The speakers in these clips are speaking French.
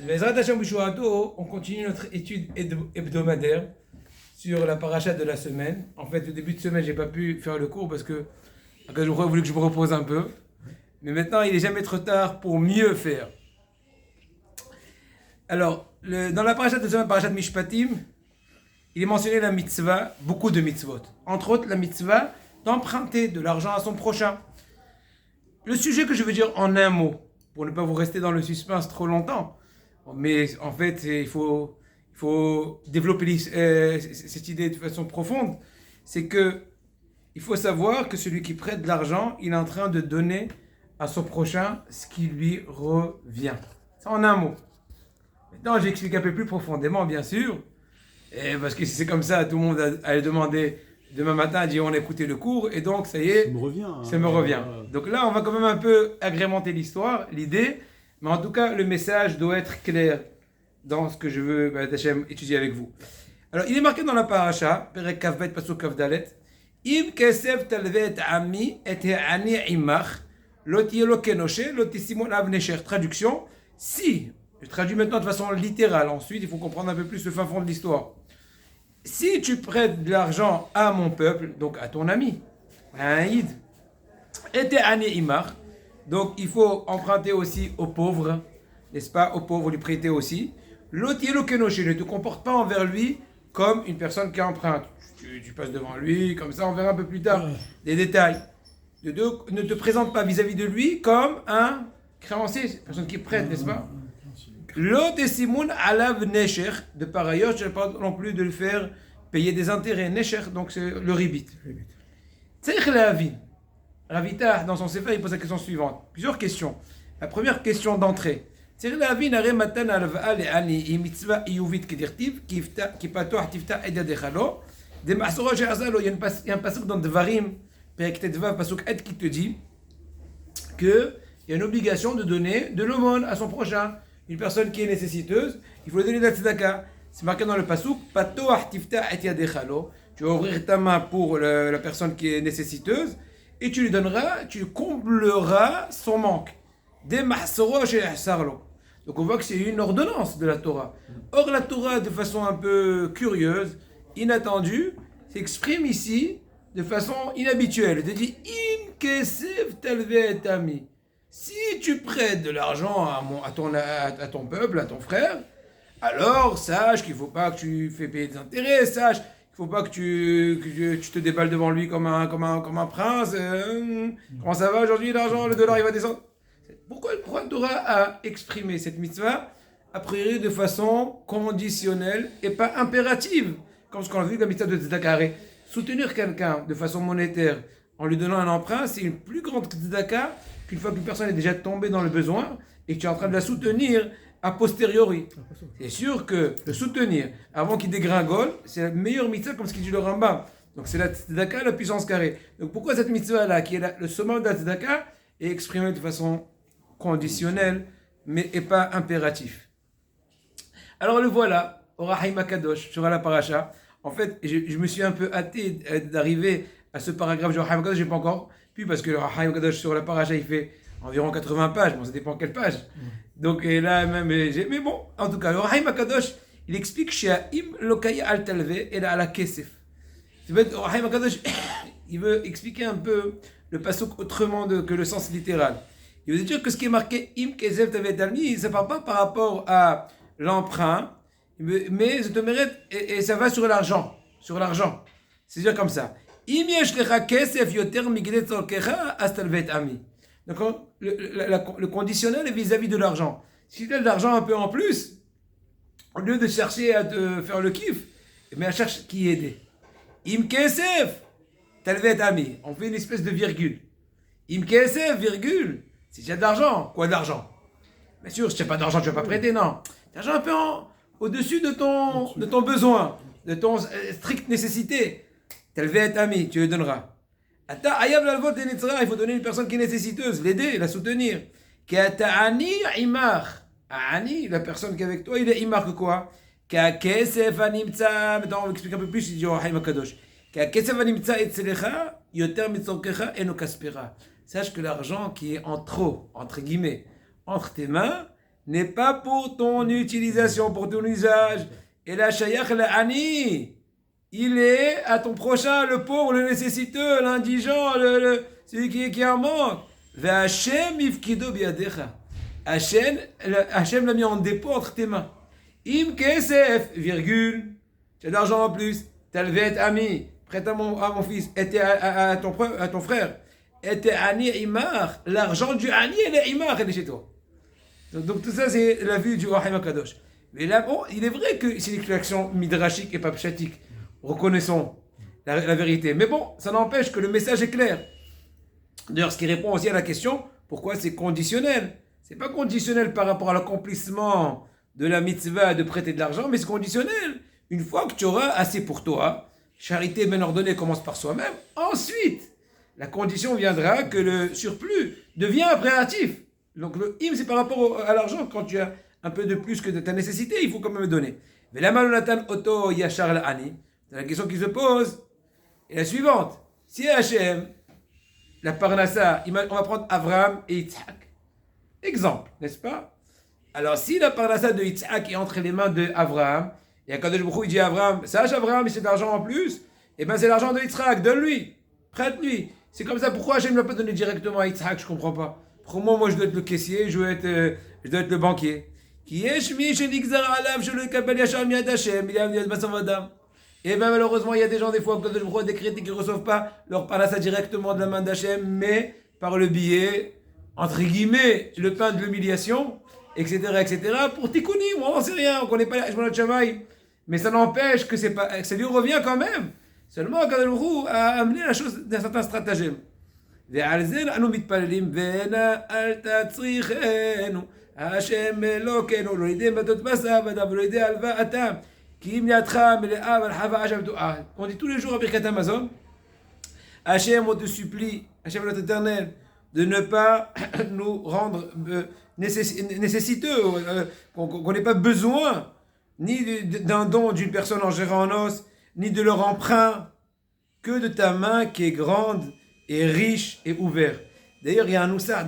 Bezrat Hashem B'Shuato, on continue notre étude hebdomadaire sur la paracha de la semaine. En fait, au début de semaine, j'ai pas pu faire le cours parce que Akadosh Baruch Hu voulait que je me repose un peu. Mais maintenant, il n'est jamais trop tard pour mieux faire. Alors, dans la paracha de la semaine, paracha de Mishpatim, il est mentionné la mitzvah, beaucoup de mitzvot. Entre autres, la mitzvah d'emprunter de l'argent à son prochain. Le sujet que je veux dire en un mot, pour ne pas vous rester dans le suspense trop longtemps, mais en fait, il faut développer cette idée de façon profonde, c'est que il faut savoir que celui qui prête de l'argent, il est en train de donner à son prochain ce qui lui revient. Ça en un mot. Maintenant, j'explique un peu plus profondément, bien sûr, parce que si c'est comme ça, tout le monde allait demander demain matin, dire on a écouté le cours, et donc ça y est, ça me revient. Donc là, on va quand même un peu agrémenter l'histoire, l'idée, mais en tout cas, le message doit être clair dans ce que je veux étudier avec vous. Alors, il est marqué dans la paracha, Perek Kavbet Pasuk Kavdalet, Im kesef talvet ami et ani imach, lotielo kenoshe, lotissimon avnesher. Traduction, si, je traduis maintenant de façon littérale, ensuite il faut comprendre un peu plus le fin fond de l'histoire. Si tu prêtes de l'argent à mon peuple, donc à ton ami, à un id, et ani imach, donc il faut emprunter aussi aux pauvres, n'est-ce pas, aux pauvres lui prêter aussi. Lotielo kenoshe, ne te comporte pas envers lui comme une personne qui emprunte. Tu passes devant lui, comme ça on verra un peu plus tard des détails. Ne te présente pas vis-à-vis de lui comme un créancier, une personne qui prête, n'est-ce pas? L'autre simoun alav nesher, de par ailleurs, je ne parle pas non plus de le faire payer des intérêts. Nesher, donc c'est le ribit. Tzarich lehavin. Ravita, dans son sefer, il pose la question suivante. Plusieurs questions. La première question d'entrée. Tzarich lehavin are matan alva le'ani mitzvah iyuvit kedirtiv ki patoach tifta edadechalo. Il y a un passage dans Devarim, Perek Tetvav, passage Ed, qui te dit qu'il y a une obligation de donner de l'aumône à son prochain. Une personne qui est nécessiteuse, il faut lui donner de la tzedaka. C'est marqué dans le passage, Patoach tifta et yadechalo. Tu vas ouvrir ta main pour la personne qui est nécessiteuse et tu lui donneras, tu combleras son manque. Donc on voit que c'est une ordonnance de la Torah. Or la Torah, de façon un peu curieuse, inattendue, s'exprime ici de façon inhabituelle. Elle te dit Im kesef talvet ami. Si tu prêtes de l'argent à ton peuple, à ton frère, alors sache qu'il ne faut pas que tu fais payer des intérêts, sache qu'il ne faut pas que tu te déballes devant lui comme un prince. Comment ça va aujourd'hui, l'argent, le dollar il va descendre. Pourquoi le Torah a exprimé cette mitzvah a priori de façon conditionnelle et pas impérative? Comme ce qu'on a vu, la mitzvah de tzedaka. Soutenir quelqu'un de façon monétaire en lui donnant un emprunt, c'est une plus grande tzedaka qu'une fois qu'une personne est déjà tombée dans le besoin et que tu es en train de la soutenir a posteriori. C'est sûr que le soutenir avant qu'il dégringole, c'est la meilleure mitzvah comme ce qu'il dit le Rambam. Donc c'est la tzedaka, la puissance carrée. Donc pourquoi cette mitzvah-là, qui est le summum de la tzedaka, est exprimée de façon conditionnelle, mais et pas impératif? Alors le voilà, au Rahim Akadosh, sur la paracha. En fait, je me suis un peu hâté d'arriver à ce paragraphe du Rahim Akadosh, je n'ai pas encore pu, parce que le Rahim Akadosh sur la paracha, il fait environ 80 pages, bon, ça dépend quelle page. Donc là, même, mais bon, en tout cas, le Rahim Akadosh, il explique She'a'im lokaya al talve et à la kesef. Le Rahim Akadosh, il veut expliquer un peu le pasuk autrement que le sens littéral. Il veut dire que ce qui est marqué Im kesef talve talmi, ça ne parle pas par rapport à l'emprunt, mais ça te mérite, et ça va sur l'argent. C'est-à-dire comme ça. Donc, le conditionnel est vis-à-vis de l'argent. Si tu as de l'argent un peu en plus, au lieu de chercher à te faire le kiff, mais elle cherche qui aider. Im kesef, talvet ami. On fait une espèce de virgule. Im kesef, virgule. Si tu as de l'argent, quoi d'argent? Bien sûr, si tu n'as pas d'argent, tu ne vas pas prêter, non. Tu as de l'argent un peu au-dessus de ton besoin, de ton stricte nécessité. Talvet ami, tu le donneras. Il faut donner une personne qui est nécessiteuse, l'aider, la soutenir. Ani, la personne qui est avec toi, il est imar que quoi? Maintenant on va expliquer un peu plus, il dit au Rahim Akadosh. Sache que l'argent qui est en trop, entre guillemets, entre tes mains, n'est pas pour ton utilisation, pour ton usage. Et la shayach l'ani, il est à ton prochain, le pauvre, le nécessiteux, l'indigent, celui qui en manque. Hashem ifkido biadecha. Hashem l'a mis en dépôt entre tes mains. Im kesef, virgule, tu as d'argent en plus. Talvet ami, prête à mon fils, était à ton frère. Était ani imar, l'argent du ani, elle est imar, elle est chez toi. Donc tout ça, c'est la vue du Wahim HaKadosh. Mais là, bon, il est vrai que c'est une action midrashique et pas pshatique. Reconnaissons la vérité. Mais bon, ça n'empêche que le message est clair. D'ailleurs, ce qui répond aussi à la question, pourquoi c'est conditionnel? C'est pas conditionnel par rapport à l'accomplissement de la mitzvah de prêter de l'argent, mais c'est conditionnel. Une fois que tu auras assez pour toi, charité bien ordonnée commence par soi-même, ensuite, la condition viendra que le surplus devient impératif. Donc le im, c'est par rapport à l'argent. Quand tu as un peu de plus que de ta nécessité, il faut quand même donner. Mais la malonatan auto yachar l'ani, la question qui se pose est la suivante. Si Hachem, la parnassa, on va prendre Avraham et Yitzhak. Exemple, n'est-ce pas? Alors si la parnassa de Yitzhak est entre les mains de Avraham, et Akadosh Baruch Hu, il dit à Avraham, sache Avraham, c'est de l'argent en plus, et bien c'est l'argent de Yitzhak, donne-lui, prête-lui. C'est comme ça, pourquoi Hachem ne l'a pas donné directement à Yitzhak, je ne comprends pas. Pour moi, je dois être le caissier, je dois être le banquier. Et bien malheureusement, il y a des gens des fois que des critiques qui ne reçoivent pas leur parnassa directement de la main d'Hachem, mais par le biais, entre guillemets, le pain de l'humiliation, etc., pour tikkunim, on n'en sait rien, on ne connaît pas la Shamaï. Mais ça n'empêche que ça lui revient quand même. Seulement, Akadosh Baruch Hu a amené la chose d'un certain stratagème. ועל זה אנו מתפללים ונאל תצריכנו השם אלוקינו לא לידי מתות בשר ודם ולא לידי הלוואתם כי אם ידך מלאה ולחבה השם תועה. On dit tous les jours à Birkat Hamazon, Hachem, on te supplie, Hachem notre éternel, de ne pas nous rendre nécessiteux, qu'on n'ait pas besoin ni d'un don d'une personne en gérant en os, ni de leur emprunt, que de ta main qui est grande et riche et ouvert. D'ailleurs, il y a un noussa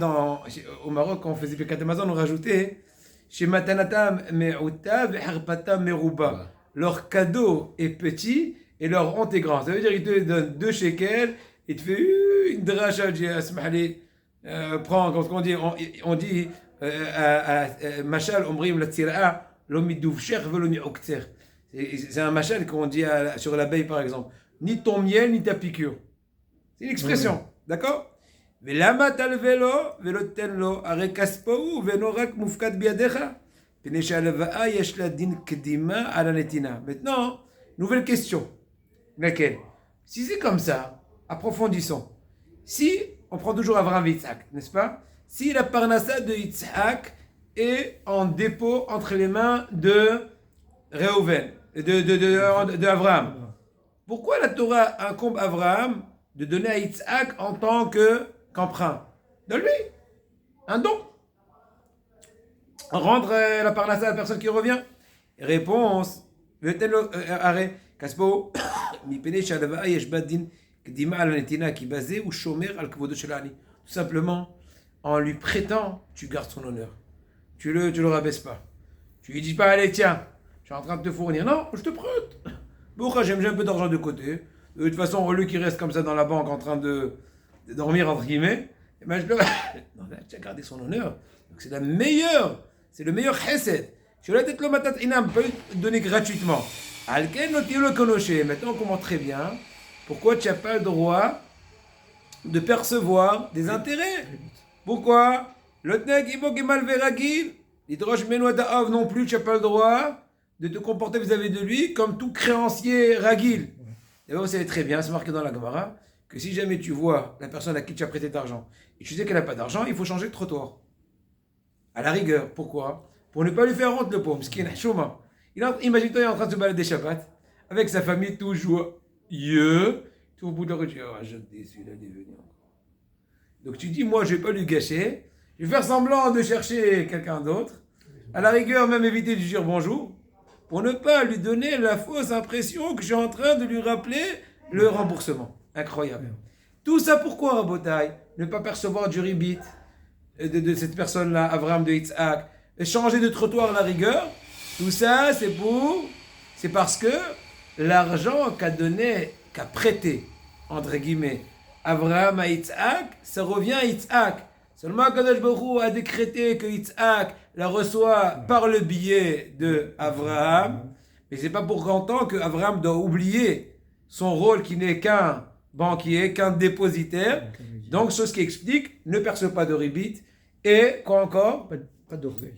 au Maroc, quand on faisait Birkat Hamazon, on rajoutait chez Matanatam Me'uta ve'harpata meruba. Leur cadeau est petit et leur honte est grand. Ça veut dire qu'il te donne 2 shekels, il te fait une dracha, prends, comme on dit, machal omrim la tzira'a, l'omidouv cher velomi okter. C'est un machal qu'on dit sur l'abeille par exemple. Ni ton miel, ni ta piqûre. C'est une expression, d'accord? ולמה תלווה לו ולא תן לו, הרי כספו הוא ואינו רק מופקד בידיך, פני שהלוואה יש לה דין קדימה על הנתינה. Maintenant, nouvelle question. Laquelle? Si c'est comme ça, approfondissons. Si, on prend toujours Avraham et Yitzhak, n'est-ce pas? Si la parnassa de Yitzhak est en dépôt entre les mains de Reuven, de Avraham, pourquoi la Torah incombe à Avraham de donner à Yitzhak en tant qu'emprunt? Donne-lui un don. Rendre la parnassa à la personne qui revient. Réponse. Arrêt. Kaspo. Tout simplement, en lui prêtant, tu gardes son honneur. Tu le rabaisses pas. Tu lui dis pas, allez, tiens, je suis en train de te fournir. Non, je te prête. Pourquoi j'ai un peu d'argent de côté. De toute façon, au lieu qu'il reste comme ça dans la banque en train de dormir, entre guillemets, eh ben, non, là, tu as gardé son honneur. Donc c'est le meilleur chesed. Je vais peut-être le matat inam, pas donner gratuitement. Maintenant, on comprend très bien pourquoi tu n'as pas le droit de percevoir des intérêts. Pourquoi? L'otnek ibok emal veragil, l'hydroche menoua da'av non plus, tu n'as pas le droit de te comporter vis-à-vis de lui comme tout créancier ragil. Et vous savez très bien, c'est marqué dans la Gemara, que si jamais tu vois la personne à qui tu as prêté d'argent et tu sais qu'elle n'a pas d'argent, il faut changer de trottoir. À la rigueur. Pourquoi? Pour ne pas lui faire honte, le pauvre. Imagine-toi, il est en train de se balader Shabbat avec sa famille, tout joyeux. Tout au bout de la rue, tu dis, oh, je déçu, il a venir. Donc tu dis, moi, je ne vais pas lui gâcher. Je vais faire semblant de chercher quelqu'un d'autre. À la rigueur, même éviter de lui dire bonjour. Pour ne pas lui donner la fausse impression que je suis en train de lui rappeler le remboursement. Incroyable. Tout ça pourquoi, Rabotai? Ne pas percevoir du ribit de cette personne-là, Avraham de Yitzhak. changer de trottoir à la rigueur. Tout ça, c'est parce que l'argent qu'a prêté, entre guillemets, Abraham à Yitzhak, ça revient à Yitzhak. Seulement, Kadosh Baruch Hu a décrété que Yitzhak la reçoit par le biais de Abraham. Mais c'est pas pour autant que Abraham doit oublier son rôle qui n'est qu'un banquier, qu'un dépositaire. Donc, chose qui explique, ne perçoit pas de ribit. Et, quoi encore? Pas d'orgueil.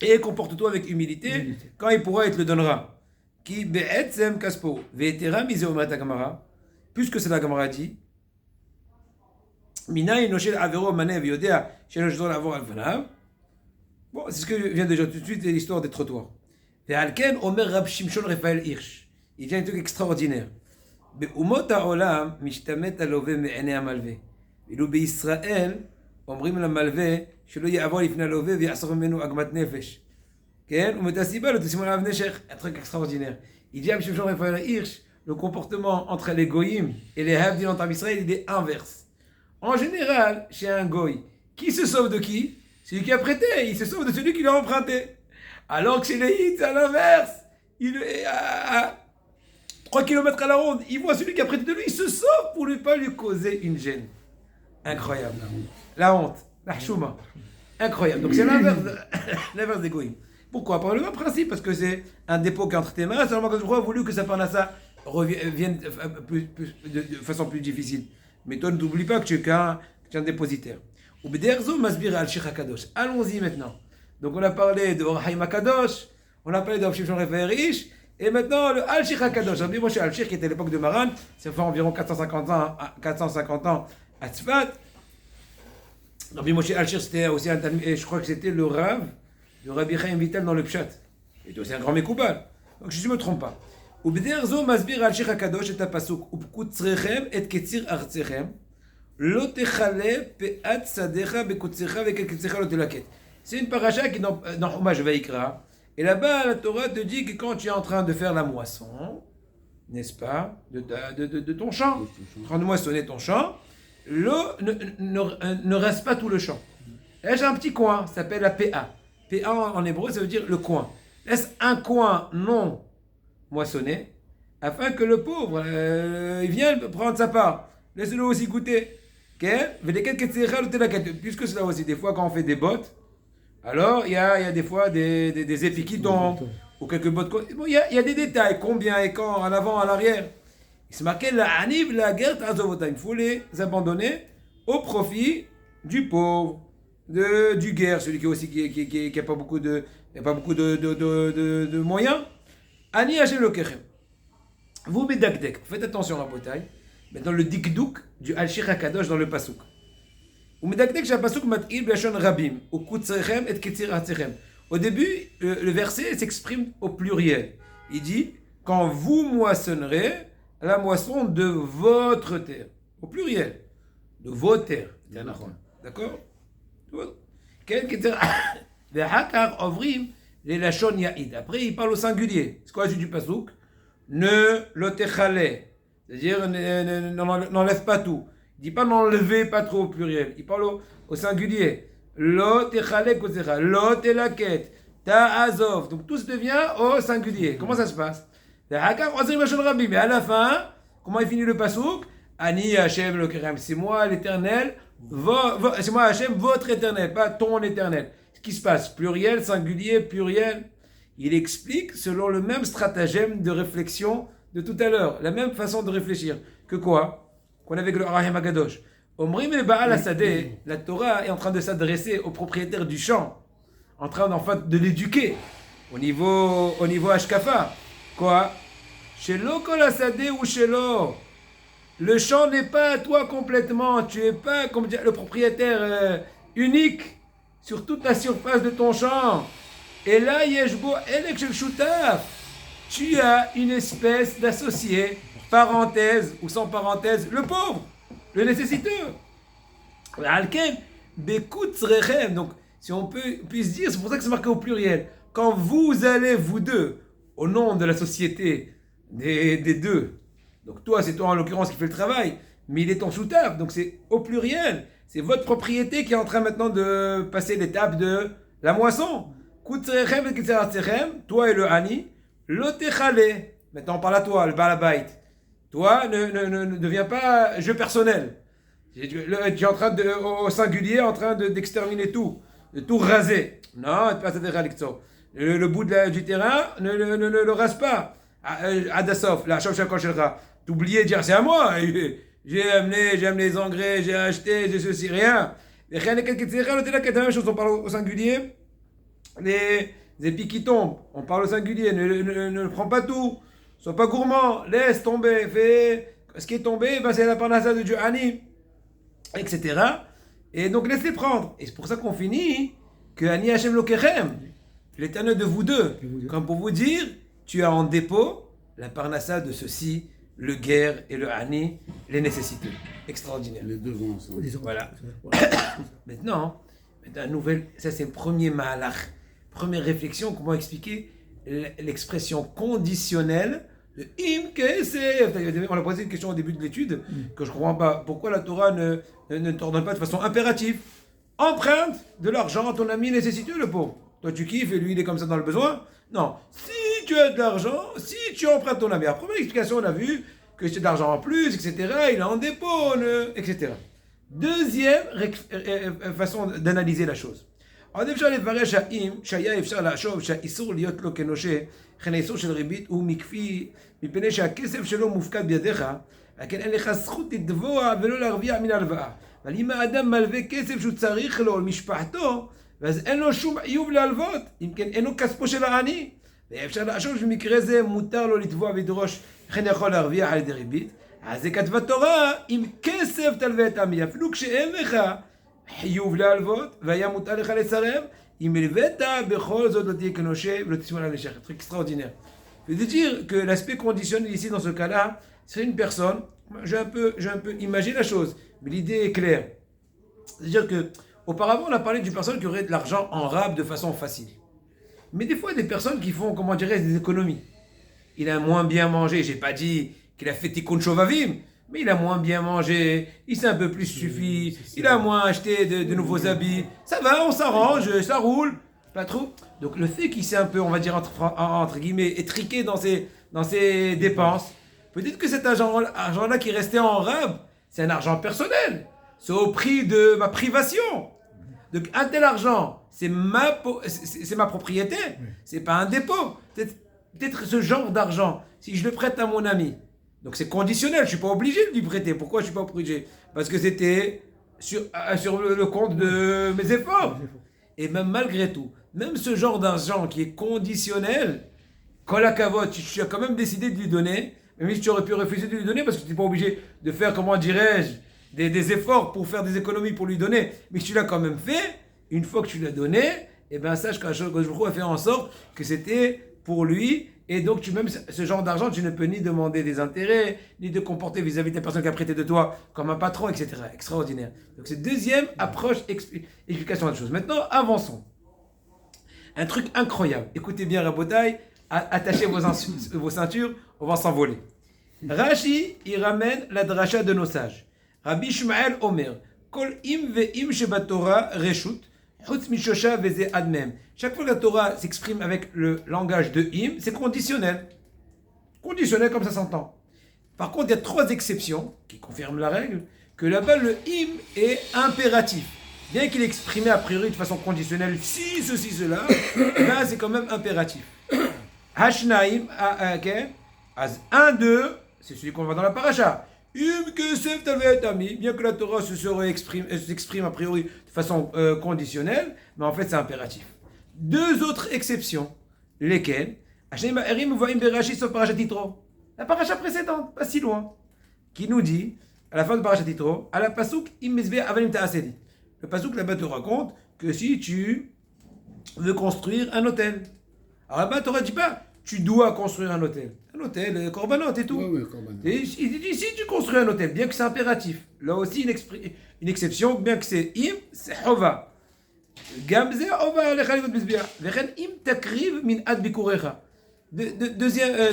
Et comporte-toi avec humilité, quand il pourra, il te le donnera. Qui be'etzem kaspo, ve'etera misé omat Gemara, puisque c'est la Gemara dit, mina inoshel avero manev yodea shel shzor avor alfanav. Bon, c'est ce que vient déjà tout de suite l'histoire des trottoirs. Ve'alken omer Rab Shimshon Raphaël Hirsch. Il vient un truc extraordinaire. Be'umot ha'olam mishtamet alove me'ene amalve. Ve'lu be'Israël אומרים למלווה שלא יעבור לפני הלווה ויאסוף ממנו עגמת נפש. כן? ומתה סיבה לו תשימו עליו נשך. Un truc extraordinaire. Il dit à M. Jean Raphaël Hirsch, le comportement entre les goïms et les havdil en Israël, il est inverse. En général, chez un goï, qui se sauve de qui? Celui qui a prêté, il se sauve de celui qui l'a emprunté. Alors que chez les Yid, c'est à l'inverse. Il est à 3 km à la ronde, il voit celui qui a prêté de lui, il se sauve pour ne pas lui causer une gêne. Incroyable. La honte, la chouma. Incroyable. Donc c'est l'inverse des goïms. Pourquoi? Par le même principe, parce que c'est un dépôt qui est entre tes mains, seulement que je crois voulu que sa parnassa vienne de façon plus difficile. Mais toi, ne t'oublie pas que tu es qu'un dépositaire. Allons-y maintenant. Donc on a parlé de Orhaim HaKadosh, on a parlé de Rav Shimshon Raphaël Hirsch, et maintenant le Al-Shir HaKadosh. Rabbi Moshe Al-Shir, qui était à l'époque de Maran, ça fait environ 450 ans à Tzfat. Rabbi Moshe Al-Shir, c'était aussi un talmid, je crois que c'était le Rav de Rabbi Chaim Vital dans le Pshat. Il était aussi un grand Mekoubal. Donc je ne me trompe pas. ובדרך מסביר Al-Shir HaKadosh את הפסוק, ובקוצריכם את קציר ארציכם, לא תכלה פאת שדיך בקוצריך וכקצירך לא תלקט. C'est une paracha qui est dans Chumash Vaikra. Et là-bas, la Torah te dit que quand tu es en train de faire la moisson, n'est-ce pas, de ton champ, en train de moissonner ton champ, l'eau ne reste pas tout le champ. Là, j'ai un petit coin, ça s'appelle la PA. PA en hébreu, ça veut dire le coin. Laisse un coin non moissonné, afin que le pauvre, il vienne prendre sa part. Laisse-le aussi goûter. Puisque c'est là aussi, des fois, quand on fait des bottes, alors il y a des fois des épis qui tombent, ou quelques bottes. Bon, il y a des détails, combien et quand, en avant, à l'arrière. Il se marquait la aniv, la guerre, il faut les abandonner au profit du pauvre, du guerre, celui qui n'a pas beaucoup de moyens. Ani Hashem Lokechem. Vous bedakdek, faites attention à la bataille. Maintenant le dikdouk du Al-Shir HaKadosh dans le pasuk. Au début, le verset s'exprime au pluriel. Il dit, quand vous moissonnerez la moisson de votre terre. Au pluriel. De vos terres. D'accord? Après, il parle au singulier. C'est quoi la suite du pasuk? Ne l'otechale. C'est-à-dire, n'enlève pas tout. Il ne dit pas n'enlevez pas trop au pluriel. Il parle au singulier. Lo techale kozera, lo telaket, ta azov. Donc tout se devient au singulier. Comment ça se passe? Mais à la fin, comment il finit le pasuk? Ani Hashem Lokechem. C'est moi l'éternel, c'est moi Hashem, votre éternel, pas ton éternel. Ce qui se passe, pluriel, singulier, pluriel. Il explique selon le même stratagème de réflexion de tout à l'heure, la même façon de réfléchir. Que quoi? Qu'on avait avec le Orhaim HaKadosh. Omrim et Baal Hasadeh, la Torah est en train de s'adresser au propriétaire du champ, en train en fait de l'éduquer au niveau Ashkafa. Quoi? Shelo kol hasadeh ou shelo. Le champ n'est pas à toi complètement. Tu n'es pas comme le propriétaire unique sur toute la surface de ton champ. Et là, yeshbo elek shel shutaf. Tu as une espèce d'associé, parenthèse ou sans parenthèse, le pauvre, le nécessiteux. Alken bekutz rechem. Donc, si on puisse dire, c'est pour ça que c'est marqué au pluriel. Quand vous allez, vous deux, au nom de la société des deux, donc toi, c'est toi en l'occurrence qui fait le travail, mais il est ton sous-taf, donc c'est au pluriel. C'est votre propriété qui est en train maintenant de passer l'étape de la moisson. Kutzerechem et kitzeratechem, toi et le Hani, l'otechale. Maintenant, on parle à toi, le Balabait. Toi, ne deviens pas jeu personnel. Tu es en train au singulier, en train d'exterminer tout, de tout raser. Non, pas le bout du terrain, ne le rase pas. Adassof, la chauve chakoshera. T'oublier de dire c'est à moi. J'ai amené les engrais, j'ai acheté, j'ai ceci, rien. Les même chose, on parle au singulier. Les épis qui tombent, on parle au singulier. Ne prends pas tout. Sois pas gourmand. Laisse tomber. Fais ce qui est tombé, ben c'est la parnassa de Dieu Ani, etc. Et donc laisse-les prendre. Et c'est pour ça qu'on finit que Ani Hashem Lokechem, l'éternel de vous deux, comme pour vous dire, tu as en dépôt la parnassa de ceci, le guerre et le Hani, les nécessités. Extraordinaire. Les deux vont ensemble. Voilà. Maintenant, nouvelle, ça c'est le premier malach, première réflexion, comment expliquer l'expression conditionnelle de im kesef. On a posé une question au début de l'étude que je ne comprends pas. Pourquoi la Torah ne t'ordonne pas de façon impérative? Emprunte de l'argent à ton ami nécessiteux, le pauvre. Toi tu kiffes et lui il est comme ça dans le besoin. Non. Si tu as de l'argent, si tu empruntes ton ami. La première explication, on a vu que c'est de l'argent en plus, etc. Il est en dépôt, etc. Deuxième façon d'analyser la chose. עוד אפשר לברך שהאם שהיה אפשר לחשוב שהאיסור להיות לו כנושה, לכן האיסור של ריבית הוא מקפיא, מפני שהכסף שלו מופקד בידיך, לכן אין לך זכות לתבוע ולא להרוויח מן ההלוואה. אבל אם האדם מלווה כסף שהוא צריך לו למשפחתו, ואז אין לו שום חיוב להלוות, אם כן אינו כספו של העני. ואפשר לחשוב שבמקרה זה מותר לו לתבוע ולדרוש, לכן יכול להרוויח על ידי ריבית. אז זה כתבה תורה, אם כסף תלווה את עמי, אפילו כשאין לך חיוב להלוות, והיה מותר לך לסרב, אם הלווית בכל זאת לא תהיה כנושה ולא תשמור על נשך. truc extraordinaire. Je veux dire que l'aspect conditionnel ici dans ce cas-là, c'est une personne, j'ai un peu imagé la chose, mais l'idée est claire. C'est-à-dire que auparavant on a parlé d'une personne qui aurait de l'argent en rab de façon facile. Mais des fois des personnes qui font, comment dirais-je, des économies. Il a moins bien mangé, j'ai pas dit qu'il a fait tikkun shovavim, mais il a moins bien mangé, il s'est un peu plus suffi, il a moins acheté de nouveaux habits. Ça va, on s'arrange, ça roule, pas trop. Donc le fait qu'il s'est un peu, on va dire entre guillemets, étriqué dans ses dépenses, peut-être que cet argent-là qui restait en rab, c'est un argent personnel. C'est au prix de ma privation. Donc un tel argent, c'est ma propriété, c'est pas un dépôt. Peut-être ce genre d'argent, si je le prête à mon ami, donc c'est conditionnel, je ne suis pas obligé de lui prêter. Pourquoi je ne suis pas obligé? Parce que c'était sur le compte de mes efforts. Et même malgré tout, même ce genre d'argent qui est conditionnel, quand la cavote, tu as quand même décidé de lui donner, même si tu aurais pu refuser de lui donner parce que tu n'es pas obligé de faire, comment dirais-je, des efforts pour faire des économies pour lui donner, mais que tu l'as quand même fait, une fois que tu l'as donné, et bien sache qu'Akadosh Baruch Hu a fait en sorte que c'était pour lui. Et donc, même ce genre d'argent, tu ne peux ni demander des intérêts, ni te comporter vis-à-vis de la personne qui a prêté de toi comme un patron, etc. Extraordinaire. Donc, c'est deuxième approche, explication de la chose. Maintenant, avançons. Un truc incroyable. Écoutez bien, Rabotai, attachez vos ceintures, on va s'envoler. Rashi, il ramène la dracha de nos sages. Rabbi Shmuel Omer, Kol im ve'im shebatora reshut, chaque fois que la Torah s'exprime avec le langage de im, c'est conditionnel. Conditionnel comme ça s'entend. Par contre, il y a trois exceptions qui confirment la règle, que là-bas le im est impératif. Bien qu'il est exprimé a priori de façon conditionnelle, si, ceci, cela, là c'est quand même impératif. Hashnaim, un, deux, c'est celui qu'on voit dans la paracha. Bien que la Torah s'exprime a priori de façon conditionnelle, mais en fait c'est impératif. Deux autres exceptions, lesquelles la paracha précédente, pas si loin, qui nous dit, à la fin de paracha Titro, à la pasouk le pasouk là-bas te raconte que si tu veux construire un hôtel, alors là-bas Torah dit pas tu dois construire un hôtel, korbanot et tout. Et il dit si tu construis un hôtel, bien que c'est impératif, là aussi une exception, bien que c'est im, c'est hova. Gamze hova lechalivot bizbiah. Vechen im takriv min ad bikurecha.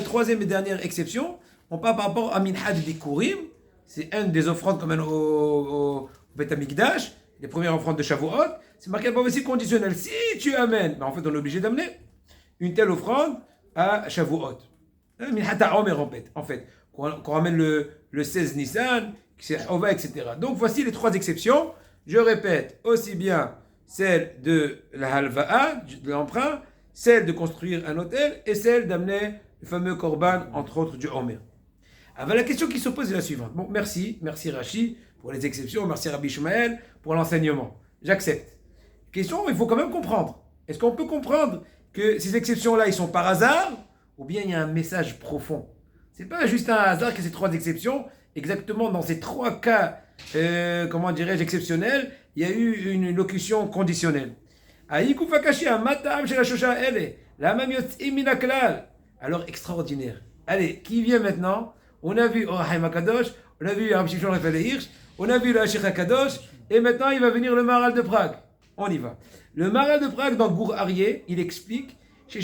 Troisième et dernière exception, on parle par rapport à min ad bikurim, c'est une des offrandes comme au Bet Amikdash, les premières offrandes de Shavuot, c'est marqué à aussi conditionnel. Si tu amènes, ben en fait, on est obligé d'amener une telle offrande à Shavuot. Minhata Omer, en fait, qu'on ramène le 16 Nissan, c'est Ova, etc. Donc voici les trois exceptions. Je répète, aussi bien celle de la halva'a, de l'emprunt, celle de construire un hôtel et celle d'amener le fameux korban, entre autres du Omer. Alors la question qui se pose est la suivante. Bon, merci Rachi pour les exceptions, merci Rabbi Shmuel pour l'enseignement. J'accepte. Question, il faut quand même comprendre. Est-ce qu'on peut comprendre que ces exceptions-là, ils sont par hasard ou bien il y a un message profond? C'est pas juste un hasard que ces trois exceptions, exactement dans ces trois cas, comment dirais-je, exceptionnels, il y a eu une locution conditionnelle. Alors extraordinaire. Allez, qui vient maintenant? On a vu Orahaim Akadosh, on a vu Rabbi Shimshon Raphaël Hirsch, on a vu le Hachir Akadosh, et maintenant il va venir le Maharal de Prague. On y va. Le Maharal de Prague, dans Gur Aryeh, il explique il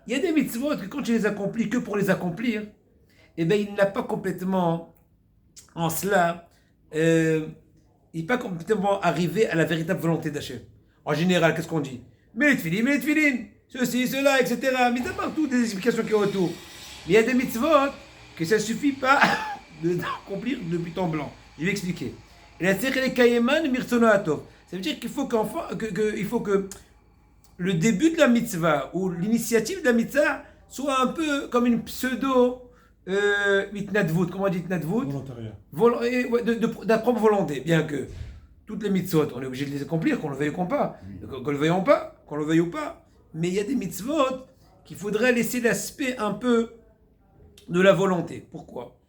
y a des mitzvot que quand tu les accomplis que pour les accomplir, eh bien il n'a pas complètement en cela, il n'est pas complètement arrivé à la véritable volonté d'Hachem. En général, qu'est-ce qu'on dit? Mais les tefilin, ceci, cela, etc. Mais t'as partout des explications qui sont autour. Mais il y a des mitzvot que ça ne suffit pas d'accomplir de but en blanc. Je vais expliquer. Ça veut dire qu'il faut il faut que le début de la mitzvah ou l'initiative de la mitzvah soit un peu comme une pseudo mitnadvout. Comment on dit mitnadvout? Volontariat. De propre volonté. Bien que toutes les mitzvot, on est obligé de les accomplir, qu'on le veuille ou pas. Qu'on le veuille ou pas. Mais il y a des mitzvot qu'il faudrait laisser l'aspect un peu de la volonté. Pourquoi?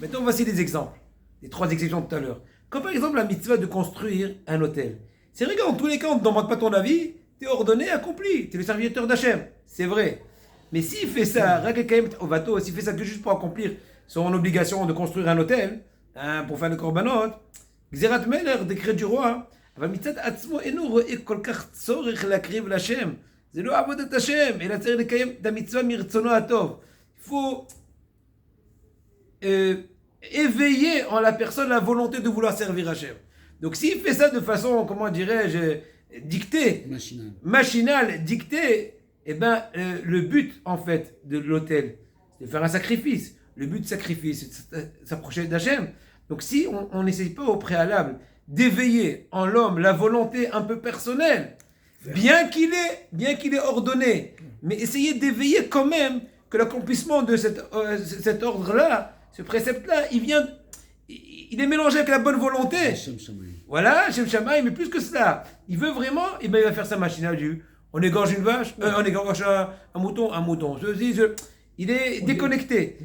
Maintenant, voici des exemples. Les trois exceptions tout à l'heure. Comme par exemple la mitzvah de construire un hôtel. C'est vrai que dans tous les cas, on ne demande pas ton avis, tu es ordonné, accompli. Tu es le serviteur d'Hachem. C'est vrai. Mais s'il fait ça, s'il fait ça que juste pour accomplir son obligation de construire un hôtel, pour faire le korbanot, Gzerat Meler, décret du roi, זה לא עבודת השם, אלא צריך לקיים את המצווה מרצונו הטוב. Il faut éveiller en la personne la volonté de vouloir servir Hachem. Donc s'il fait ça de façon, comment dirais-je, dictée, machinale, dictée, eh ben le but en fait de l'autel, c'est de faire un sacrifice. Le but de sacrifice, c'est de s'approcher d'Hachem. Donc si on n'essaye pas au préalable d'éveiller en l'homme la volonté un peu personnelle, bien qu'il est ordonné, mais essayez d'éveiller quand même que l'accomplissement de cet ordre-là, ce précepte-là, il est mélangé avec la bonne volonté. Voilà, Shem Shamaï, mais plus que cela, il veut vraiment, et bien il va faire sa machine à Dieu. On égorge une vache, on égorge un mouton. Il est déconnecté.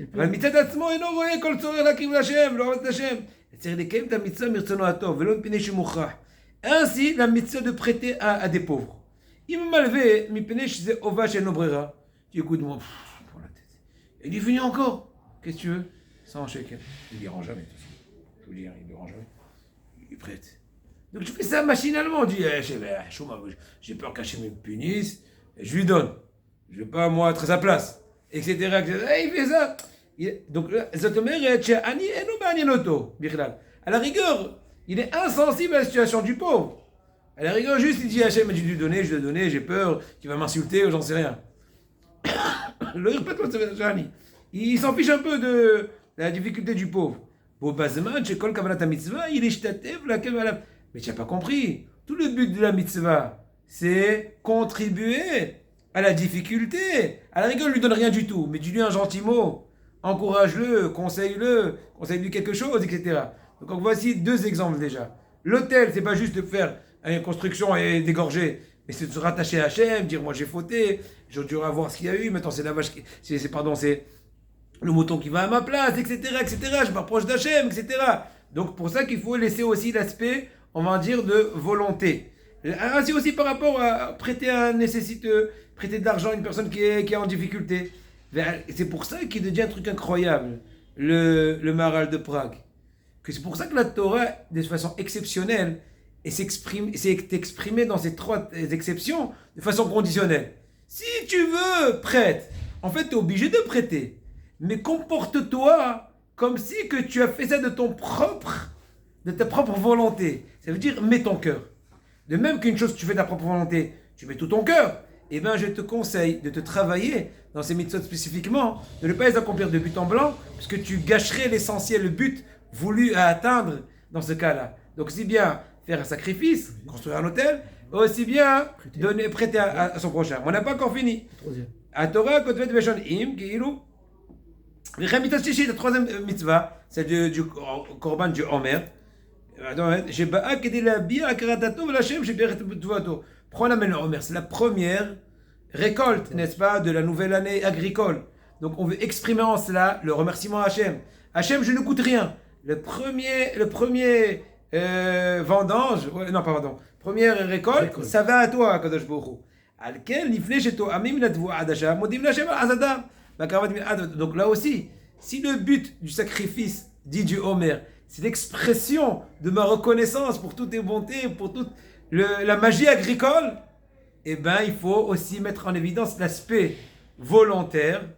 Ainsi, la mitzvah de prêter à des pauvres. Il m'a levé, mi penesh ze ova chez Nobrera. Tu écoutes, moi, pour la tête. Il est venu encore. Qu'est-ce que tu veux? 100 shekels. Il ne rend jamais, de toute façon. Je vous dis, il ne rend jamais. Il prête. Donc je fais ça machinalement. Je dis, j'ai peur qu'Hachem me punisse. Et je lui donne. Je ne vais pas, moi, être à sa place. Etc. Et il fait ça. Donc, à la rigueur, il est insensible à la situation du pauvre. À la rigueur, juste, il dit Hachem, je dois donner, j'ai peur, tu vas m'insulter ou j'en sais rien. Il s'en fiche un peu de la difficulté du pauvre. Mais tu n'as pas compris. Tout le but de la mitzvah, c'est contribuer à la difficulté. À la rigueur, ne lui donne rien du tout, mais dis-lui un gentil mot. Encourage-le, conseille-lui quelque chose, etc. Donc voici deux exemples déjà. L'hôtel, c'est pas juste de faire une construction et d'égorger, mais c'est de se rattacher à Hachem, dire moi j'ai fauté, j'aurais dû voir ce qu'il y a eu, maintenant c'est la vache, c'est le mouton qui va à ma place, etc., etc. Je m'approche d'Hachem, etc. Donc pour ça qu'il faut laisser aussi l'aspect, on va dire, de volonté. Ainsi aussi par rapport à prêter un nécessiteux, prêter de l'argent à une personne qui est en difficulté. C'est pour ça qu'il devient un truc incroyable, le Maharal de Prague. Que c'est pour ça que la Torah, de façon exceptionnelle, s'est exprimée dans ces trois exceptions de façon conditionnelle. Si tu veux, prête. En fait, tu es obligé de prêter. Mais comporte-toi comme si que tu as fait ça de ta propre volonté. Ça veut dire, mets ton cœur. De même qu'une chose que tu fais de ta propre volonté, tu mets tout ton cœur. Eh bien, je te conseille de te travailler dans ces mitzvot spécifiquement, de ne pas les accomplir de but en blanc, parce que tu gâcherais l'essentiel, le but voulu à atteindre dans ce cas-là. Donc, aussi bien faire un sacrifice, construire un hôtel, aussi bien prêter à son prochain. On n'a pas encore fini. À Torah, Kotvet Veshon Im, Geilou. La troisième mitzvah, c'est du korban du Homer. Prends la main le Homer, c'est la première récolte, n'est-ce pas, de la nouvelle année agricole. Donc on veut exprimer en cela le remerciement à Hachem. Hachem, je ne coûte rien. Le premier vendange, première récolte, ça va à toi, Kadosh Baruch Hu. Alken lifnei sheto amim ladvu adasha modim l'Hashem azadam. Donc là aussi, si le but du sacrifice dit du Homer, c'est l'expression de ma reconnaissance pour toutes tes bontés, pour toute la magie agricole, eh bien il faut aussi mettre en évidence l'aspect volontaire,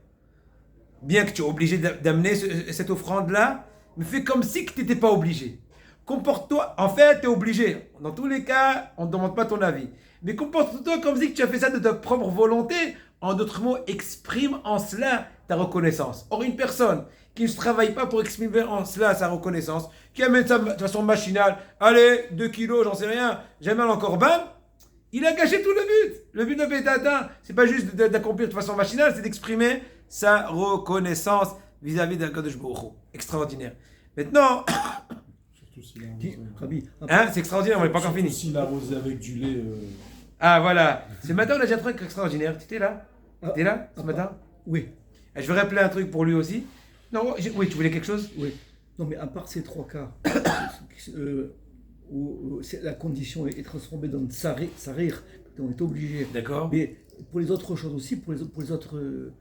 bien que tu es obligé d'amener cette offrande-là, mais fais comme si tu n'étais pas obligé. Comporte-toi, en fait tu es obligé, dans tous les cas on ne demande pas ton avis, mais comporte-toi comme si tu as fait ça de ta propre volonté. En d'autres mots, exprime en cela ta reconnaissance. Or, une personne qui ne travaille pas pour exprimer en cela sa reconnaissance, qui amène ça de façon machinale, allez, 2 kilos, j'en sais rien, j'amène encore bam, il a gâché tout le but. Le but n'a pas été atteint. C'est pas juste d'accomplir de façon machinale, c'est d'exprimer sa reconnaissance vis-à-vis d'un Kadosh Baruch Hu. Extraordinaire. Maintenant, surtout s'il a hein, c'est extraordinaire, on n'est pas encore fini. S'il a arrosé avec du lait. Ah voilà. Ce matin, on a déjà un truc extraordinaire. Tu étais là? Tu étais là ce matin? Oui. Je vais rappeler un truc pour lui aussi. Non, oui, tu voulais quelque chose? Oui. Non, mais à part ces 3 cas, où la condition est transformée dans sarir, on est obligé. D'accord. Mais pour les autres choses aussi, pour les autres...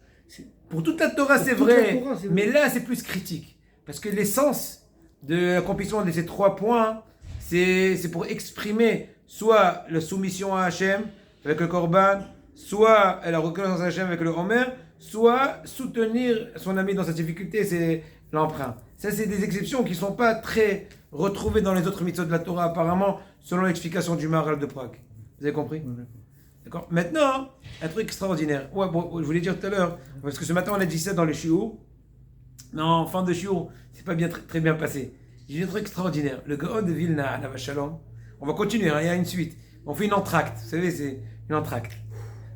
Pour toute la Torah, c'est vrai. Mais là, c'est plus critique. Parce que l'essence de l'accomplissement de ces 3 points, c'est pour exprimer soit la soumission à Hachem avec le Korban, soit la reconnaissance à Hachem avec le Homer, soit soutenir son ami dans sa difficulté, c'est l'emprunt. Ça, c'est des exceptions qui ne sont pas très retrouvées dans les autres mitzvot de la Torah, apparemment, selon l'explication du Maharal de Prague. Vous avez compris? D'accord. Maintenant, un truc extraordinaire. Ouais, bon, je voulais dire tout à l'heure, parce que ce matin, on a dit ça dans le shiur. Non, en fin de shiur, c'est pas bien, très bien passé. J'ai dit un truc extraordinaire. Le Gaon de Vilna, à Shalom, on va continuer, hein, il y a une suite. On fait une entracte, vous savez, c'est une entracte.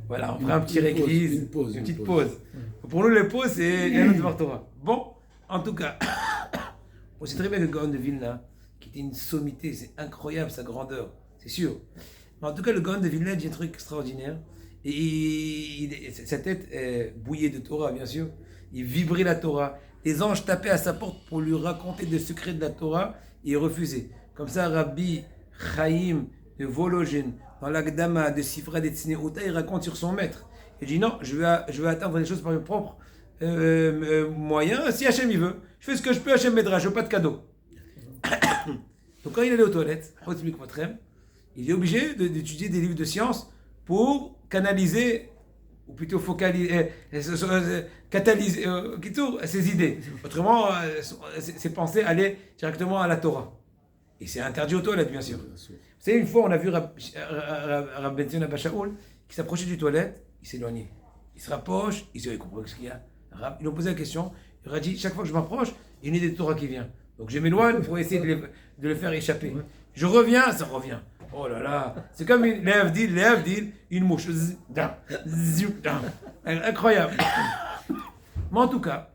Voilà, on fera un petit réglise, une petite pause. Pour nous, les pauses, c'est un autre Torah. Bon, en tout cas, on sait très bien que le Gaon de Vilna, qui était une sommité, c'est incroyable sa grandeur, c'est sûr. Mais en tout cas, le Gaon de Vilna dit un truc extraordinaire. Et sa tête bouillait de Torah, bien sûr. Il vibrait la Torah. Les anges tapaient à sa porte pour lui raconter des secrets de la Torah. Et il refusait. Comme ça, Rabbi Chaim de Vologine, dans l'Agdama de Sifra de Tzneouta, il raconte sur son maître. Il dit non, je vais atteindre les choses par mes propres moyens. Si Hachem il veut, je fais ce que je peux, Hachem m'aidera, je veux pas de cadeau. Donc quand il allait aux toilettes, il est obligé d'étudier des livres de sciences pour canaliser, ou plutôt catalyser ses idées. Autrement, ses pensées allaient directement à la Torah. Et c'est interdit aux toilettes, bien sûr. Vous savez, une fois, on a vu Rabbi Ben Abba Shaul qui s'approchait du toilette, il s'éloignait. Il se rapproche, il comprend ce qu'il y a. Ils lui ont posé la question, il leur a dit, chaque fois que je m'approche, il y a une idée de Torah qui vient. Donc je m'éloigne pour essayer de le faire échapper. Je reviens, ça revient. Oh là là, c'est comme une une mouche. Incroyable. Mais en tout cas,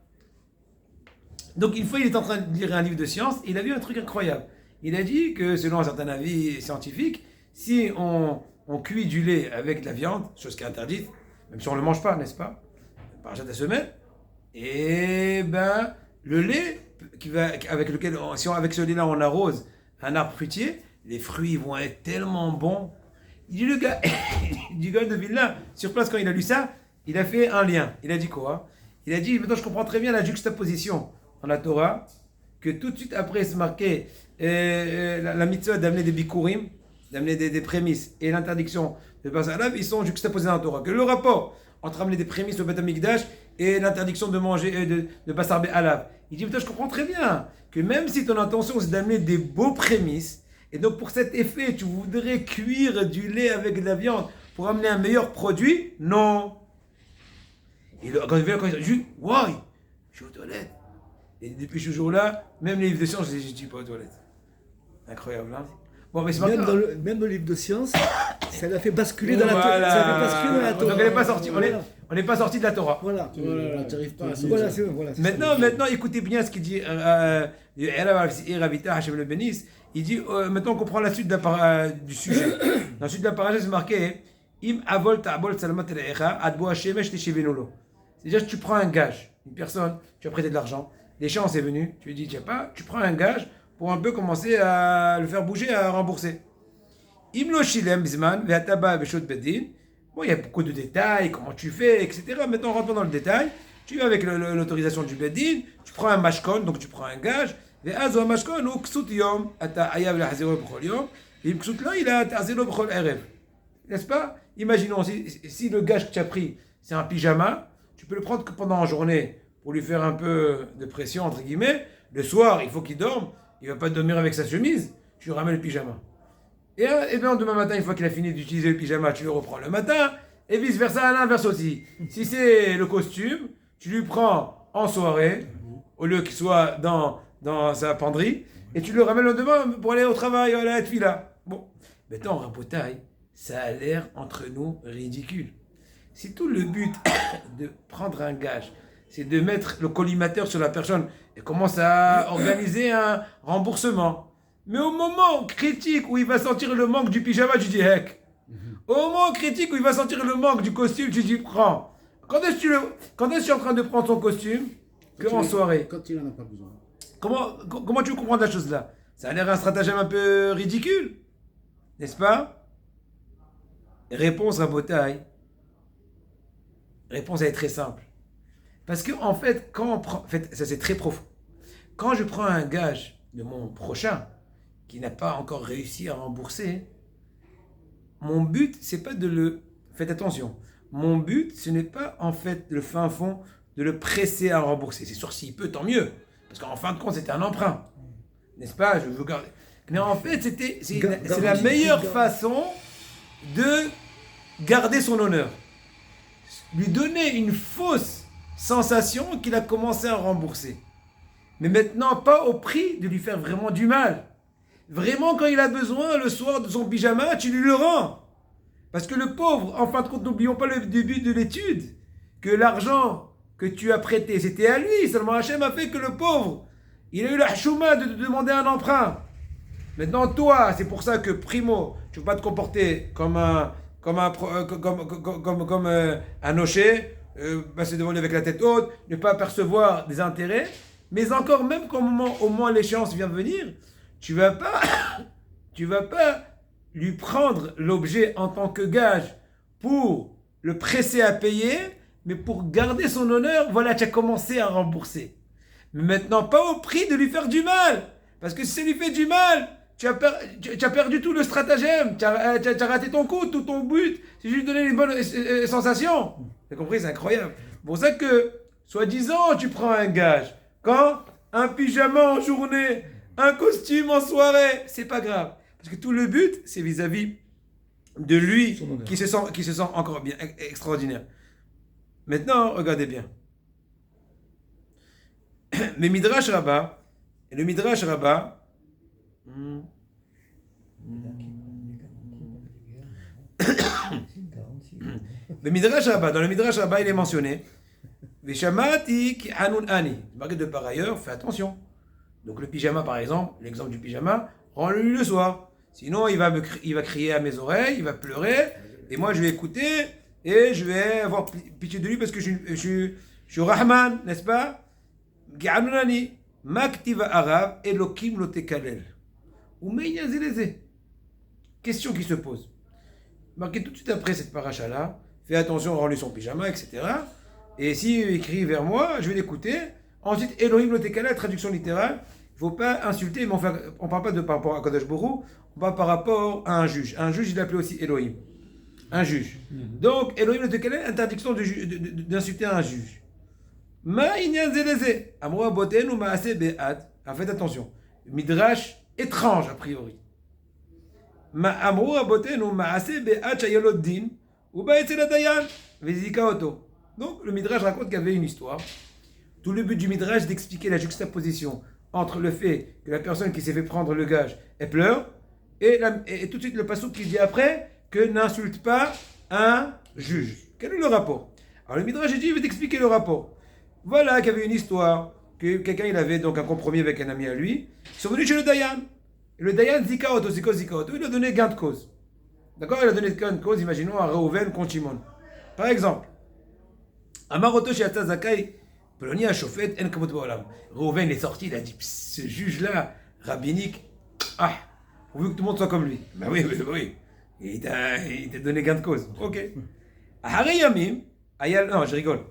donc une fois, il est en train de lire un livre de science, et il a vu un truc incroyable. Il a dit que selon un certain avis scientifique, si on cuit du lait avec de la viande, chose qui est interdite, même si on ne le mange pas, n'est-ce pas, par la semaine, et ben le lait avec lequel, si avec ce lait-là on arrose un arbre fruitier, les fruits vont être tellement bons. Il dit le gars, du gars de Vilna, sur place quand il a lu ça, il a fait un lien. Il a dit quoi? Il a dit, maintenant je comprends très bien la juxtaposition dans la Torah, que tout de suite après c'est marqué la mitzvah d'amener des bikurim, d'amener des prémices, et l'interdiction de Bas Alav, ils sont juxtaposés dans la Torah. Que le rapport entre amener des prémices au Beth Amikdash et l'interdiction de manger de Basar Alav. Il dit, putain, je comprends très bien que même si ton intention c'est d'amener des beaux prémices, et donc pour cet effet, tu voudrais cuire du lait avec de la viande pour amener un meilleur produit, non. Et quand il vient, il dit, juste, ouais, je suis aux toilettes. Et depuis ce jour-là, même les livres de science, je ne dis pas aux toilettes. Incroyable, hein. Bon, mais c'est pas grave. Même dans le livre de science, ça l'a fait basculer dans la Torah. Voilà. Ça l'a fait basculer dans la Torah. Donc elle n'est pas sortie, Voilà. on n'est pas sorti de la Torah. Voilà. Voilà, tu n'arrives pas à Voilà, c'est voilà, c'est ça. Maintenant, écoutez bien ce qu'il dit. Ravita, Hachem le bénisse. Il dit, maintenant on comprend la suite du sujet. Dans la suite de la paracha, c'est marqué Im avol ta'abol salamat elecha adbo hashemesh teshivenolo. C'est-à-dire que tu prends un gage. Une personne, tu as prêté de l'argent, l'échéance est venue, tu lui dis, tiens pas, tu prends un gage pour un peu commencer à le faire bouger, à rembourser. Im lo shilem bizman ve'ataba beshot bedin. Bon, il y a beaucoup de détails, comment tu fais, etc. Maintenant, rentrons dans le détail. Tu vas avec l'autorisation du bedin, tu prends un mashkon, donc tu prends un gage. ואז המשכון הוא כסות יום, אתה חייב להחזירו בכל יום, ואם כסות לא ילה, תחזירו בכל ערב. N'est-ce pas? Imaginons, si le gage que tu as pris, c'est un pyjama, tu peux le prendre que pendant la journée, pour lui faire un peu de pression, entre guillemets. Le soir, il faut qu'il dorme, il ne va pas dormir avec sa chemise, tu lui ramènes le pyjama. Et bien, demain matin, une fois qu'il a fini d'utiliser le pyjama, tu le reprends le matin, et vice-versa, à l'inverse aussi. Si c'est le costume, tu lui prends en soirée, au lieu qu'il soit dans sa penderie, et tu le ramènes le lendemain pour aller au travail, à la tefila. Bon, maintenant, Rabotai, ça a l'air entre nous ridicule. Si tout le but de prendre un gage, c'est de mettre le collimateur sur la personne et commence à organiser un remboursement, mais au moment critique où il va sentir le manque du pyjama, tu dis heck. Au moment critique où il va sentir le manque du costume, tu dis prends. Quand est-ce que tu es en train de prendre ton costume? Que en soirée. Quand il n'en a pas besoin. Comment tu comprends la chose là? Ça a l'air un stratagème un peu ridicule, n'est-ce pas? Réponse Rabotai. Réponse elle est très simple. Parce que en fait, quand on prend, en fait, ça c'est très profond. Quand je prends un gage de mon prochain qui n'a pas encore réussi à rembourser, mon but c'est pas de le. Faites attention. Mon but ce n'est pas en fait le fin fond de le presser à rembourser. C'est sûr s'il peut, tant mieux. Parce qu'en fin de compte, c'était un emprunt. N'est-ce pas? Je veux garder. Mais en fait, c'est la meilleure façon de garder son honneur. Lui donner une fausse sensation qu'il a commencé à rembourser. Mais maintenant, pas au prix de lui faire vraiment du mal. Vraiment, quand il a besoin, le soir de son pyjama, tu lui le rends. Parce que le pauvre, en fin de compte, n'oublions pas le début de l'étude, que l'argent que tu as prêté, c'était à lui. Seulement Hachem a fait que le pauvre, il a eu la chouma de te demander un emprunt. Maintenant, toi, c'est pour ça que, primo, tu ne peux pas te comporter comme un nocher, passer devant lui avec la tête haute, ne pas percevoir des intérêts. Mais encore, même quand au moins l'échéance vient de venir, tu vas pas lui prendre l'objet en tant que gage pour le presser à payer, mais pour garder son honneur, voilà, tu as commencé à rembourser. Mais maintenant, pas au prix de lui faire du mal. Parce que si ça lui fait du mal, tu as perdu tout le stratagème. Tu as raté ton coup, tout ton but. C'est juste donner une bonne sensation. Tu as compris, c'est incroyable. C'est pour ça que, soi-disant, tu prends un gage. Quand un pyjama en journée, un costume en soirée, c'est pas grave. Parce que tout le but, c'est vis-à-vis de lui qui se sent encore bien, extraordinaire. Maintenant, regardez bien. Mais Midrash Rabbah, et le Midrash Rabbah, le Midrash Rabbah, dans le Midrash Rabbah, il est mentionné Veshamati ki anun ani. De par ailleurs, fais attention. Donc le pyjama, par exemple, l'exemple du pyjama, rends-le le soir. Sinon, il va crier à mes oreilles, il va pleurer, et moi je vais écouter, et je vais avoir pitié de lui parce que je suis Rahman, n'est-ce pas? Ga'anunani, maktiva arav, elokim lo tekalel. Ou meyazileze. Question qui se pose. Marqué tout de suite après cette paracha-là, fais attention, rends-lui son pyjama, etc. Et s'il écrit vers moi, je vais l'écouter. Ensuite, Elohim lo tekalel, traduction littérale. Il ne faut pas insulter, mais on ne parle pas par rapport à Kadosh Borou, on parle par rapport à un juge. Un juge, il l'appelait aussi Elohim. un juge. Donc, Elohim le Tekelel, interdiction d'insulter un juge. Ma inyan zeleze, amroa boten ou maase be'ad. Faites attention. Midrash étrange, a priori. Ma amroa boten ou maase be'ad shayolod din, ou ba'etzel adayan, vezika oto. Donc, le Midrash raconte qu'il y avait une histoire. Tout le but du Midrash, c'est d'expliquer la juxtaposition entre le fait que la personne qui s'est fait prendre le gage, elle pleure, et tout de suite le passouk qui dit après que n'insulte pas un juge. Quel est le rapport? Alors le Midrash dit, il veut t'expliquer le rapport. Voilà qu'il y avait une histoire, que quelqu'un il avait donc un compromis avec un ami à lui, ils sont venus chez le Dayan. Et le Dayan, zika oto, il a donné gain de cause. D'accord? Il a donné gain de cause, imaginons à Reuven contre Shimon. Par exemple, Amaroto Shiata Zakai, Polonia Shofet En Kamot Baolam. Reuven est sorti, il a dit, ce juge-là, rabbinique, pourvu que tout le monde soit comme lui. Ben oui. Il t'a donné gain de cause. Ok. Ahare Yamim, non, je rigole.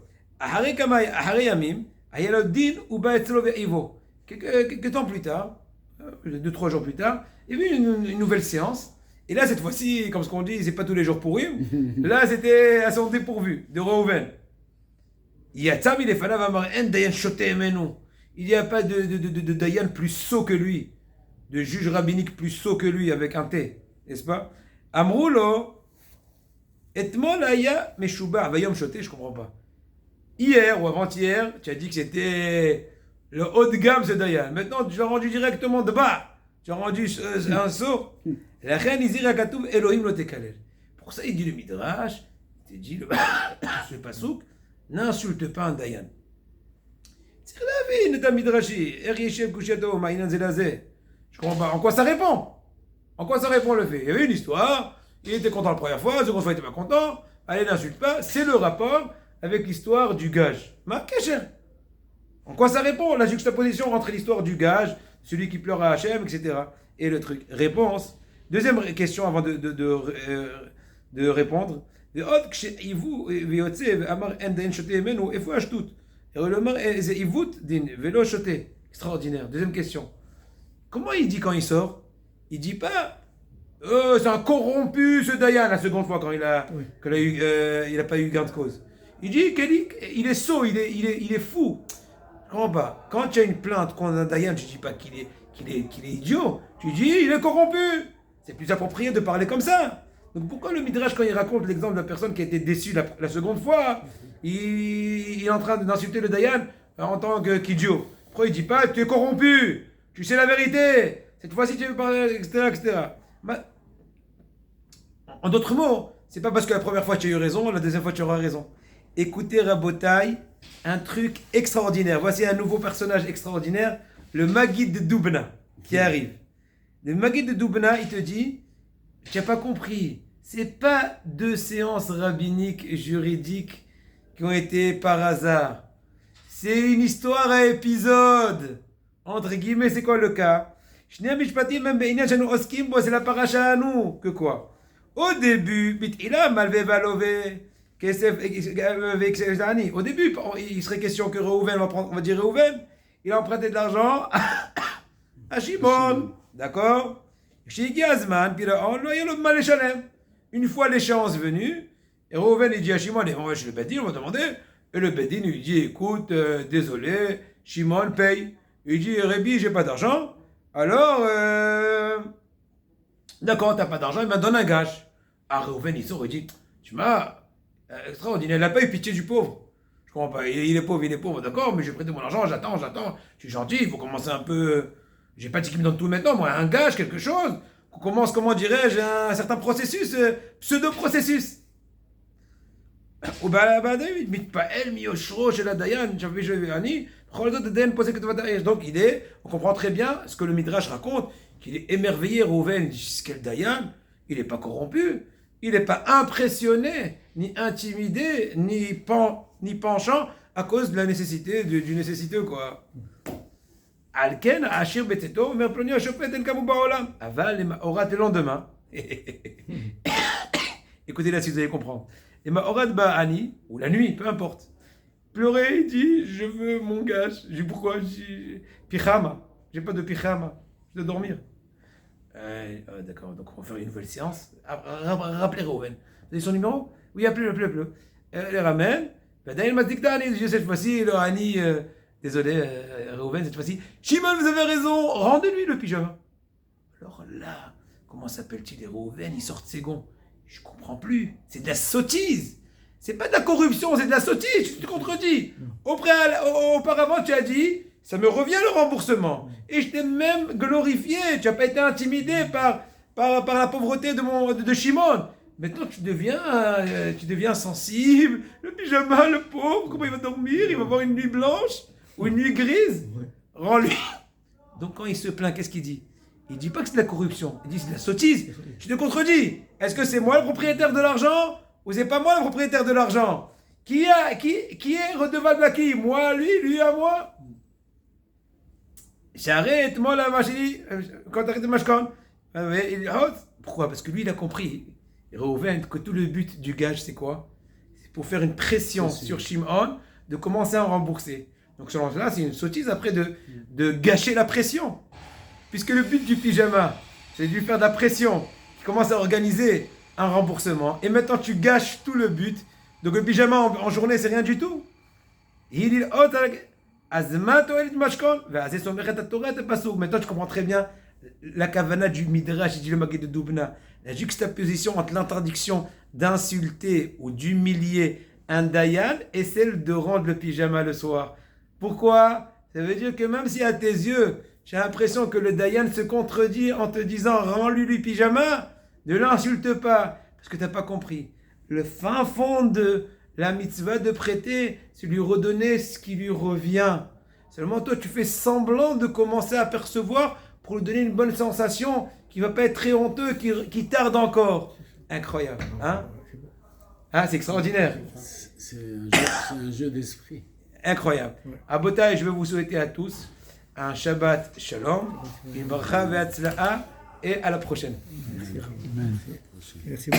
Ahare Yamim, Ayalodin ou Baetzlo Ve'ivo. Quelques temps plus tard, 2-3 jours plus tard, il y avait une nouvelle séance. Et là, cette fois-ci, comme ce qu'on dit, c'est pas tous les jours pour lui. Là, c'était à son dépourvu, de Reuven. Il n'y a pas de Dayan plus sot que lui, de juge rabbinique plus sot que lui avec un T, n'est-ce pas? Amroulo, etmol aya meshuba, vayom shoté, je comprends pas. Hier ou avant-hier, tu as dit que c'était le haut de gamme ce Dayan. Maintenant, tu l'as rendu directement de bas. Tu as rendu un sot. La reine Izira Katoub Elohim lo tekalel. Pour ça, il dit le Midrash, il dit ce pasouk. N'insulte pas un Dayan. C'est la vie, Neta Midrashi. Je comprends pas. En quoi ça répond? En quoi ça répond le fait? Il y avait une histoire, il était content la première fois, la seconde fois il était pas content. Allez, n'insulte pas. C'est le rapport avec l'histoire du gage. Ma cacher. En quoi ça répond? La juxtaposition entre l'histoire du gage, celui qui pleure à Hachem, etc. et le truc. Réponse. Deuxième question avant de répondre. ועוד כשעיוו ויוצא ואמר אין דין שותה ממנו, איפה השטות? הרי הוא אומר זה עיוות דין ולא שותה. Extraordinaire. Deuxième question. Comment il dit quand il sort? Il dit pas c'est un corrompu ce Dayan la seconde fois quand il a pas eu gain de cause. Il dit qu'il est sot, il est fou. Je comprends pas. Quand tu as une plainte contre un Dayan, tu dis pas qu'il est idiot. Tu dis il est corrompu. C'est plus approprié de parler comme ça. Donc pourquoi le Midrash, quand il raconte l'exemple de la personne qui a été déçue la seconde fois, il est en train d'insulter le Dayan en tant qu'idiot? Pourquoi il dit pas tu es corrompu, tu sais la vérité, cette fois-ci tu veux parler, etc. En d'autres mots, c'est pas parce que la première fois tu as eu raison, la deuxième fois tu auras raison. Écoutez Rabotai, un truc extraordinaire. Voici un nouveau personnage extraordinaire, le Maguid de Doubna, qui arrive. Le Maguid de Doubna, il te dit, tu n'as pas compris. C'est pas 2 séances rabbiniques juridiques qui ont été par hasard. C'est une histoire à épisode. Entre guillemets, c'est quoi le cas? C'est la paracha à nous. Que quoi? Au début, au début, il serait question que Reuven, on va dire Reuven, il a emprunté de l'argent à Shimon. D'accord? Une fois l'échéance venue, et Reuven il dit à Shimon, on va chez le Bedin, on va demander, et le Bedin lui dit, écoute, désolé, Shimon paye. Il dit, Rébi, j'ai pas d'argent, alors, d'accord, t'as pas d'argent, il m'a donné un gage. Ah, Reuven il sort, il dit, tu m'as, extraordinaire, il n'a pas eu pitié du pauvre. Je comprends pas, il est pauvre, d'accord, mais j'ai prêté mon argent, j'attends, je suis gentil, il faut commencer un peu, j'ai pas dit qu'il me donne tout maintenant, moi, un gage, quelque chose. On commence, comment dirais-je, un certain processus, pseudo-processus. Donc on comprend très bien ce que le Midrash raconte, qu'il est émerveillé, Reuven, il dit, quel Dayan, il n'est pas corrompu, il n'est pas impressionné, ni intimidé, ni penchant à cause de la nécessité, du nécessiteux, quoi. Alken, Ashir Beteto, Merploni, Ashopet, El Kamou Baolam. Aval, les Mahorat, le lendemain. Écoutez là si vous allez comprendre. Les Mahorat Ba'ani, ou la nuit, peu importe. Pleurer, il dit, je veux mon gage. Je dis pourquoi? Pichama. J'ai pas de pichama. Je dois dormir. D'accord, donc on va faire une nouvelle séance. Rappelez Reuven. Vous avez son numéro? Oui, appelez-le. Les ramène. Daniel m'a dit que cette fois-ci, le Hani, désolé, Reuven, cette fois-ci. Shimon, vous avez raison, rendez-lui le pyjama. Alors là, comment s'appelle-t-il les Reuven? Il sort de ses gonds. Je comprends plus. C'est de la sottise. C'est pas de la corruption, c'est de la sottise. Tu te contredis. Auparavant, tu as dit, ça me revient le remboursement. Et je t'ai même glorifié. Tu n'as pas été intimidé par la pauvreté de Shimon. Maintenant, tu deviens sensible. Le pyjama, le pauvre, comment il va dormir? Il va avoir une nuit blanche ou une nuit grise? Rends-lui. Donc, quand il se plaint, qu'est-ce qu'il dit? Il dit pas que c'est de la corruption. Il dit c'est de la sottise. Tu te contredis. Est-ce que c'est moi le propriétaire de l'argent ou c'est pas moi le propriétaire de l'argent? Qui est redevable à qui? Moi, lui à moi? J'arrête, moi la machine. Quand t'arrêtes de machkan. Pourquoi? Parce que lui, il a compris. Reuven, que tout le but du gage, c'est quoi? C'est pour faire une pression sur Shimon de commencer à rembourser. Donc selon cela, c'est une sottise après de gâcher la pression. Puisque le but du pyjama, c'est de lui faire de la pression, qui commence à organiser un remboursement. Et maintenant, tu gâches tout le but. Donc le pyjama en journée, c'est rien du tout. Maintenant, tu comprends très bien la kavana du Midrash et du Magid de Dubna. La juxtaposition entre l'interdiction d'insulter ou d'humilier un dayan et celle de rendre le pyjama le soir. Pourquoi? Ça veut dire que même si à tes yeux, j'ai l'impression que le dayan se contredit en te disant rends-lui le pyjama, ne l'insulte pas, parce que tu n'as pas compris. Le fin fond de la mitzvah de prêter, c'est lui redonner ce qui lui revient. Seulement toi, tu fais semblant de commencer à percevoir pour lui donner une bonne sensation qui ne va pas être très honteux, qui tarde encore. Incroyable. Hein? C'est extraordinaire. C'est un jeu d'esprit. Incroyable. À Botaï, je vais vous souhaiter à tous un Shabbat Shalom, une bracha ve'atzla'a, et à la prochaine. Merci beaucoup.